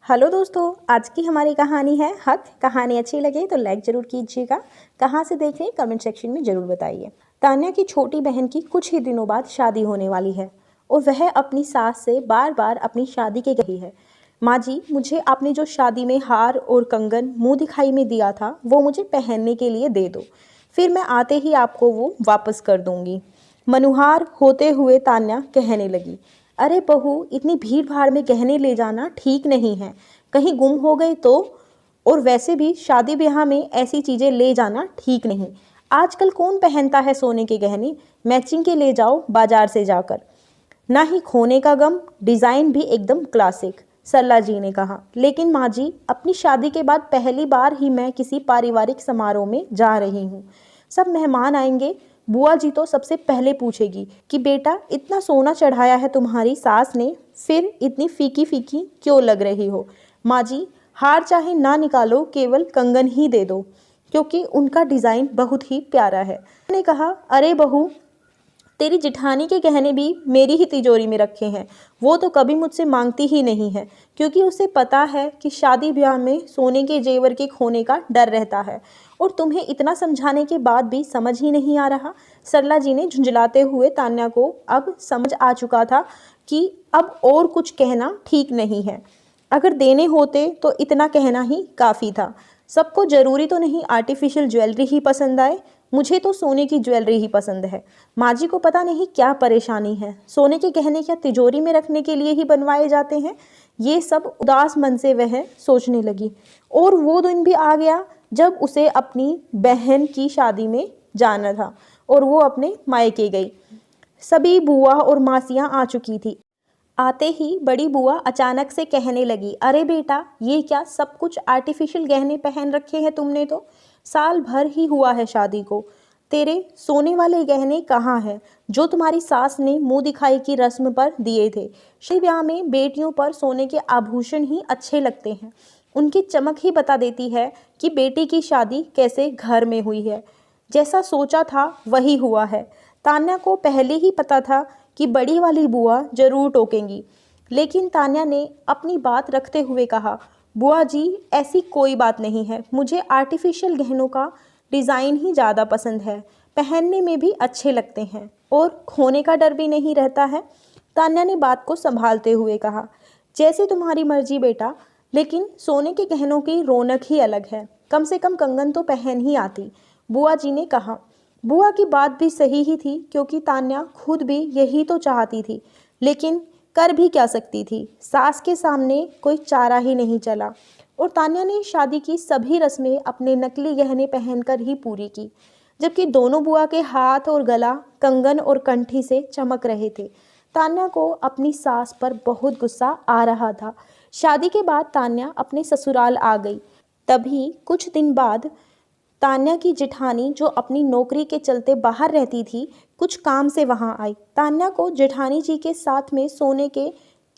Hello दोस्तों, आज की हमारी कहानी है हक। कहानी अच्छी लगे तो लाइक ज़रूर कीजिएगा। कहाँ से देख रहे हैं कमेंट सेक्शन में ज़रूर बताइए। तान्या की छोटी बहन की कुछ ही दिनों बाद शादी होने वाली है और वह अपनी सास से बार बार अपनी शादी के कही है। माँ जी, मुझे आपने जो शादी में हार और कंगन मुँह दिखाई में दिया था वो मुझे पहनने के लिए दे दो, फिर मैं आते ही आपको वो वापस कर दूँगी। मनुहार होते हुए तान्या कहने लगी, अरे बहू, इतनी भीड़ भाड़ में गहने ले जाना ठीक नहीं है, कहीं गुम हो गए तो। और वैसे भी शादी ब्याह में ऐसी चीज़ें ले जाना ठीक नहीं। आजकल कौन पहनता है सोने के गहने, मैचिंग के ले जाओ बाजार से जाकर। ना ही खोने का गम, डिज़ाइन भी एकदम क्लासिक, सरला जी ने कहा। लेकिन माँ जी, अपनी शादी के बाद पहली बार ही मैं किसी पारिवारिक समारोह में जा रही हूँ। सब मेहमान आएंगे। बुआ जी तो सबसे पहले पूछेगी कि बेटा, इतना सोना चढ़ाया है तुम्हारी सास ने, फिर इतनी फीकी फीकी क्यों लग रही हो। माँ जी, हार चाहे ना निकालो, केवल कंगन ही दे दो, क्योंकि उनका डिज़ाइन बहुत ही प्यारा है। मैंने कहा, अरे बहू, तेरी जिठानी के गहने भी मेरी ही तिजोरी में रखे हैं, वो तो कभी मुझसे मांगती ही नहीं है, क्योंकि उसे पता है कि शादी ब्याह में सोने के जेवर के खोने का डर रहता है। और तुम्हें इतना समझाने के बाद भी समझ ही नहीं आ रहा। सरला जी ने झुंझलाते हुए तान्या को अब समझ आ चुका था कि अब और कुछ कहना ठीक नहीं है। अगर देने होते तो इतना कहना ही काफ़ी था। सबको ज़रूरी तो नहीं आर्टिफिशियल ज्वेलरी ही पसंद आए, मुझे तो सोने की ज्वेलरी ही पसंद है। माँ जी को पता नहीं क्या परेशानी है, सोने के गहने क्या तिजोरी में रखने के लिए ही बनवाए जाते हैं। ये सब उदास मन से वह सोचने लगी। और वो दिन भी आ गया जब उसे अपनी बहन की शादी में जाना था और वो अपने मायके गई। सभी बुआ और मासियाँ आ चुकी थी। आते ही बड़ी बुआ अचानक से कहने लगी, अरे बेटा, ये क्या सब कुछ आर्टिफिशियल गहने पहन रखे हैं तुमने तो। साल भर ही हुआ है शादी को, तेरे सोने वाले गहने कहाँ हैं जो तुम्हारी सास ने मुंह दिखाई की रस्म पर दिए थे। शादी ब्याह में बेटियों पर सोने के आभूषण ही अच्छे लगते हैं, उनकी चमक ही बता देती है कि बेटी की शादी कैसे घर में हुई है। जैसा सोचा था वही हुआ है। तान्या को पहले ही पता था कि बड़ी वाली बुआ जरूर टोकेंगी, लेकिन तान्या ने अपनी बात रखते हुए कहा, बुआ जी, ऐसी कोई बात नहीं है, मुझे आर्टिफिशियल गहनों का डिज़ाइन ही ज़्यादा पसंद है, पहनने में भी अच्छे लगते हैं और खोने का डर भी नहीं रहता है। तान्या ने बात को संभालते हुए कहा, जैसे तुम्हारी मर्जी बेटा, लेकिन सोने के गहनों की रौनक ही अलग है, कम से कम कंगन तो पहन ही आती। बुआ जी ने कहा। बुआ की बात भी सही ही थी, क्योंकि तान्या खुद भी यही तो चाहती थी, लेकिन कर भी क्या सकती थी, सास के सामने कोई चारा ही नहीं चला। और तान्या ने शादी की सभी रस्में अपने नकली गहने पहनकर ही पूरी की, जबकि दोनों बुआ के हाथ और गला कंगन और कंठी से चमक रहे थे। तान्या को अपनी सास पर बहुत गुस्सा आ रहा था। शादी के बाद तान्या अपने ससुराल आ गई। तभी कुछ दिन बाद तान्या की जेठानी, जो अपनी नौकरी के चलते बाहर रहती थी, कुछ काम से वहां आई। तान्या को जेठानी जी के साथ में सोने के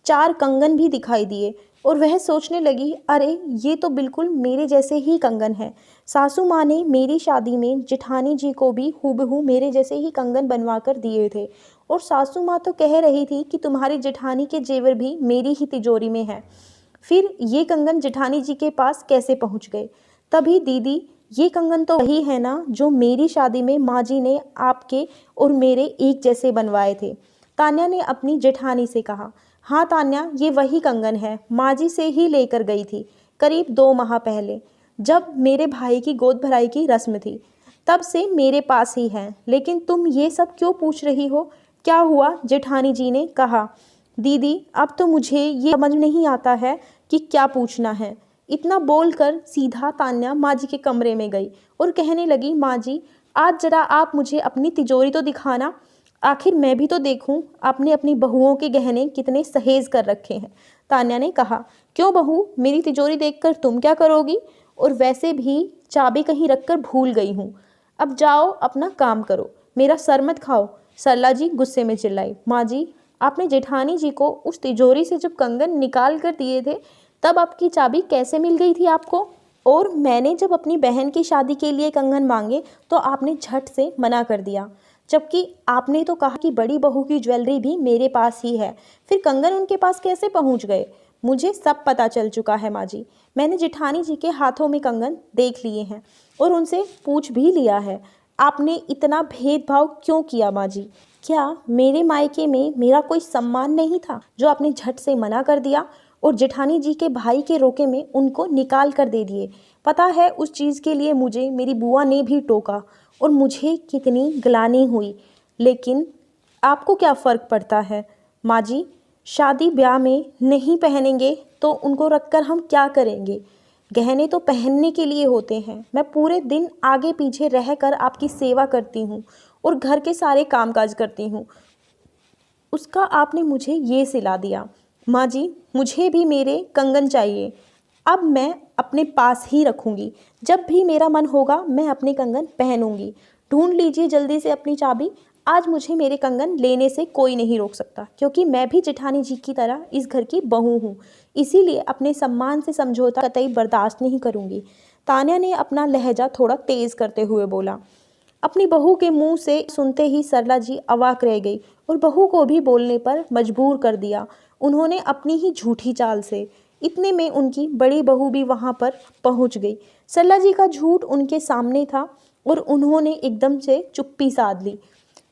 4 कंगन भी दिखाई दिए और वह सोचने लगी, अरे ये तो बिल्कुल मेरे जैसे ही कंगन है। सासू माँ ने मेरी शादी में जेठानी जी को भी हूबहू मेरे जैसे ही कंगन बनवा कर दिए थे, और सासू माँ तो कह रही थी कि तुम्हारी जेठानी के जेवर भी मेरी ही तिजोरी में है। फिर ये कंगन जेठानी जी के पास कैसे पहुँच गए। तभी दीदी, ये कंगन तो वही है ना जो मेरी शादी में माँ जी ने आपके और मेरे एक जैसे बनवाए थे। तान्या ने अपनी जेठानी से कहा। हाँ तान्या, ये वही कंगन है, माँ जी से ही लेकर गई थी करीब 2 माह पहले, जब मेरे भाई की गोद भराई की रस्म थी, तब से मेरे पास ही है। लेकिन तुम ये सब क्यों पूछ रही हो, क्या हुआ। जेठानी जी ने कहा, दीदी, अब तो मुझे ये समझ नहीं आता है कि क्या पूछना है। इतना बोलकर सीधा तान्या माँ जी के कमरे में गई और कहने लगी, माँ जी, आज जरा आप मुझे अपनी तिजोरी तो दिखाना, आखिर मैं भी तो देखूं आपने अपनी बहुओं के गहने कितने सहेज कर रखे हैं। तान्या ने कहा, क्यों बहू, मेरी तिजोरी देखकर तुम क्या करोगी, और वैसे भी चाबी कहीं रखकर भूल गई हूँ। अब जाओ अपना काम करो, मेरा सर मत खाओ। सरला जी गुस्से में चिल्लाई, माँ जी, आपने जेठानी जी को उस तिजोरी से जब कंगन निकाल कर दिए थे, तब आपकी चाबी कैसे मिल गई थी आपको। और मैंने जब अपनी बहन की शादी के लिए कंगन मांगे तो आपने झट से मना कर दिया, जबकि आपने तो कहा कि बड़ी बहू की ज्वेलरी भी मेरे पास ही है, फिर कंगन उनके पास कैसे पहुंच गए। मुझे सब पता चल चुका है माँ जी। मैंने जेठानी जी के हाथों में कंगन देख लिए हैं और उनसे पूछ भी लिया है। आपने इतना भेदभाव क्यों किया माँ जी? क्या मेरे मायके में मेरा कोई सम्मान नहीं था जो आपने झट से मना कर दिया और जेठानी जी के भाई के रोके में उनको निकाल कर दे दिए? पता है उस चीज़ के लिए मुझे मेरी बुआ ने भी टोका और मुझे कितनी ग्लानि हुई, लेकिन आपको क्या फ़र्क पड़ता है माँ जी? शादी ब्याह में नहीं पहनेंगे तो उनको रखकर हम क्या करेंगे? गहने तो पहनने के लिए होते हैं। मैं पूरे दिन आगे पीछे रहकर आपकी सेवा करती हूँ और घर के सारे कामकाज करती हूँ, उसका आपने मुझे ये सिला दिया। माँ जी, मुझे भी मेरे कंगन चाहिए। अब मैं अपने पास ही रखूँगी। जब भी मेरा मन होगा मैं अपने कंगन पहनूँगी। ढूंढ लीजिए जल्दी से अपनी चाबी। आज मुझे मेरे कंगन लेने से कोई नहीं रोक सकता, क्योंकि मैं भी जेठानी जी की तरह इस घर की बहू हूँ। इसीलिए अपने सम्मान से समझौता कतई बर्दाश्त नहीं करूँगी। तान्या ने अपना लहजा थोड़ा तेज़ करते हुए बोला। अपनी बहू के मुंह से सुनते ही सरला जी अवाक रह गई और बहू को भी बोलने पर मजबूर कर दिया उन्होंने अपनी ही झूठी चाल से। इतने में उनकी बड़ी बहू भी वहां पर पहुंच गई। सरला जी का झूठ उनके सामने था और उन्होंने एकदम से चुप्पी साध ली।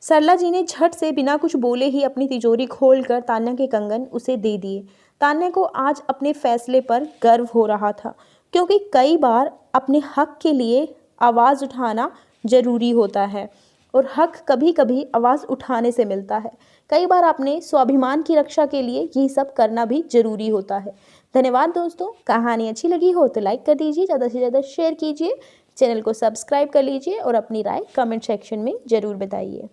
सरला जी ने झट से बिना कुछ बोले ही अपनी तिजोरी खोलकर तान्या के कंगन उसे दे दिए। तान्या को आज अपने फैसले पर गर्व हो रहा था, क्योंकि कई बार अपने हक के लिए आवाज़ उठाना जरूरी होता है और हक कभी कभी आवाज़ उठाने से मिलता है। कई बार अपने स्वाभिमान की रक्षा के लिए ये सब करना भी जरूरी होता है। धन्यवाद दोस्तों। कहानी अच्छी लगी हो तो लाइक कर दीजिए, ज़्यादा से ज़्यादा शेयर कीजिए, चैनल को सब्सक्राइब कर लीजिए और अपनी राय कमेंट सेक्शन में ज़रूर बताइए।